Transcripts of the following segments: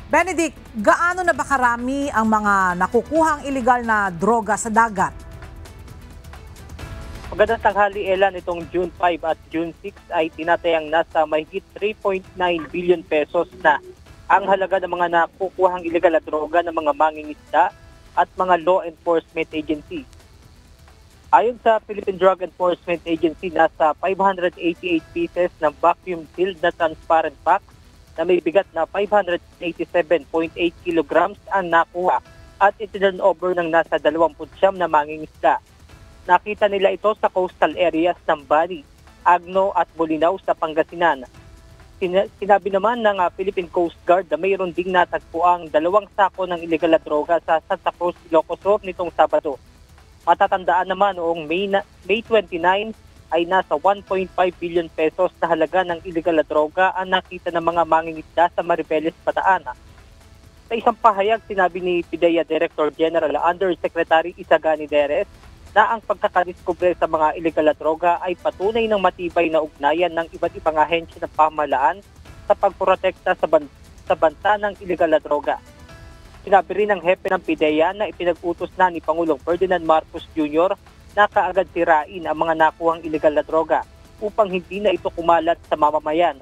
Benedict, gaano na ba karami ang mga nakukuhang iligal na droga sa dagat? Magandang tanghali, Ella. Nitong June 5 at June 6 ay tinatayang nasa mahigit 3.9 billion pesos na ang halaga ng mga nakukuhang iligal na droga ng mga mangingisda at mga law enforcement agency. Ayon sa Philippine Drug Enforcement Agency, nasa 588 pieces ng vacuum-sealed na transparent box na may bigat na 587.8 kilograms ang nakuha at itinurn over ng nasa 29 na mangingisda. Nakita nila ito sa coastal areas ng Bani, Agno at Bolinao sa Pangasinan. Sinabi naman ng Philippine Coast Guard na mayroon ding natagpuang 2 sako ng iligal na droga sa Santa Cruz, Ilocos Sur nitong Sabado. Matatandaan naman noong May 29 ay nasa 1.5 billion pesos na halaga ng iligal na droga ang nakita ng mga mangingisda sa Maribeles, Bataan. Sa isang pahayag, sinabi ni PIDEA Director General Undersecretary Isagani Deres na ang pagkakadiskubre sa mga iligal na droga ay patunay ng matibay na ugnayan ng iba't ibang ahensya ng pamahalaan sa pagprotekta sa banta ng iligal na droga. Sinabi rin ng hepe ng PIDEA na ipinag-utos na ni Pangulong Ferdinand Marcos Jr. na kaagad sirain ang mga nakuhang iligal na droga upang hindi na ito kumalat sa mamamayan.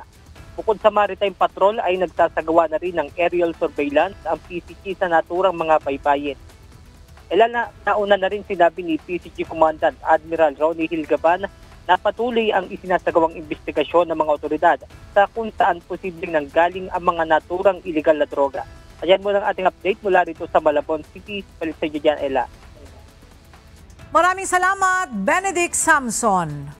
Bukod sa maritime patrol ay nagsasagawa na rin ng aerial surveillance ang PCG sa naturang mga baybayin. Nauna na rin sinabi ni PCG Commandant Admiral Ronnie Hilgaban na patuloy ang isinasagawang investigasyon ng mga otoridad sa kung saan posibleng nanggaling ang mga naturang iligal na droga. Ayan muna ang ating update mula rito sa Malabon City. Balik sa iyo dyan, Ella. Maraming salamat, Benedict Samson.